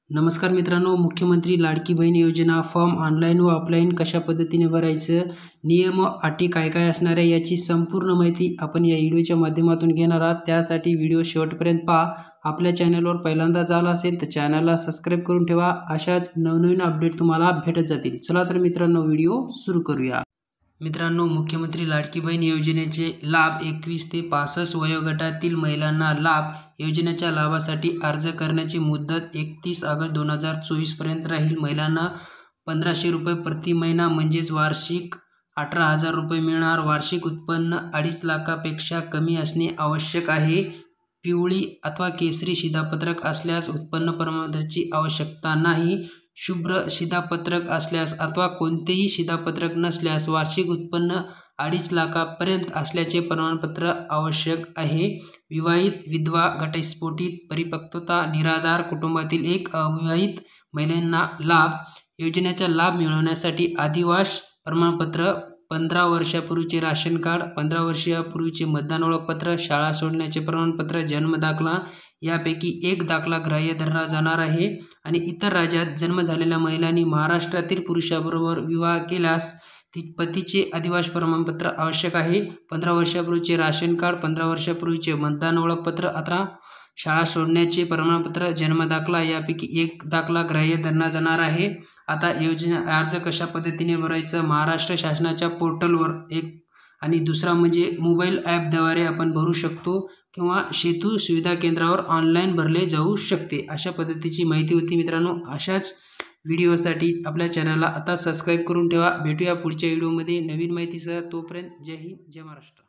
नमस्कार मित्रांनो, मुख्यमंत्री लाडकी बहीण योजना फॉर्म ऑनलाईन व ऑफलाईन कशा पद्धतीने भरायचं, नियम व अटी काय काय असणार आहे याची संपूर्ण माहिती आपण या व्हिडिओच्या माध्यमातून घेणार आहात। त्यासाठी व्हिडिओ शेवटपर्यंत पहा। आपल्या चॅनलवर पहिल्यांदाच आला असेल तर चॅनलला सबस्क्राईब करून ठेवा। अशाच नवनवीन अपडेट तुम्हाला भेटत जातील। चला तर मित्रांनो, व्हिडिओ सुरू करूया। मित्रांनो, मुख्यमंत्री लाडकी बहीण योजनेचे लाभ 21 ते 65 वयोगटातील महिलांना लाभ योजनेच्या लाभासाठी अर्ज करण्याची मुदत 31 ऑगस्ट 2024 पर्यंत राहील। महिलांना 1500 रुपये प्रति महिना म्हणजेच वार्षिक 18,000 रुपये मिळणार। वार्षिक उत्पन्न 2.5 लाखापेक्षा कमी असणे आवश्यक आहे। पिवळी अथवा केसरी शिधापत्रक असल्यास उत्पन्न प्रमाणपत्राची आवश्यकता नाही। शुभ्र शिधापत्रक असल्यास अथवा कोणतेही शिधापत्रक नसल्यास वार्षिक उत्पन्न 2.5 लाखापर्यंत असल्याचे प्रमाणपत्र आवश्यक आहे। विवाहित, विधवा, घटस्फोटित, परिपक्वता, निराधार कुटुंबातील एक अविवाहित महिलांना लाभ योजनेचा लाभ मिळवण्यासाठी अधिवास प्रमाणपत्र, 15 वर्षापूर्वीचे राशन कार्ड, 15 वर्षापूर्वीचे मतदान ओळखपत्र, शाळा सोडण्याचे प्रमाणपत्र, जन्म दाखला यापैकी एक दाखला ग्राह्य धरला जाणार आहे। आणि इतर राज्यात जन्म झालेल्या महिलांनी महाराष्ट्रातील पुरुषाबरोबर विवाह केल्यास पतीचे अधिवास प्रमाणपत्र आवश्यक आहे। 15 वर्षापूर्वीचे राशन कार्ड, 15 वर्षापूर्वीचे मतदान ओळखपत्र अथवा शाळा सोडण्याचे प्रमाणपत्र, जन्म दाखला यापैकी एक दाखला ग्राह्य धरला जाणार आहे। आता योजना अर्ज कशा पद्धतीने भरायचा, महाराष्ट्र शासनाच्या पोर्टलवर एक आणि दुसरा म्हणजे मोबाईल ॲपद्वारे आपण भरू शकतो किंवा सेतू सुविधा केंद्रावर ऑनलाईन भरले जाऊ शकते। अशा पद्धतीची माहिती होती मित्रांनो। अशाच व्हिडिओसाठी आपल्या चॅनलला आता सबस्क्राईब करून ठेवा। भेटूया पुढच्या व्हिडिओमध्ये नवीन माहितीसह। तोपर्यंत जय हिंद, जय महाराष्ट्र।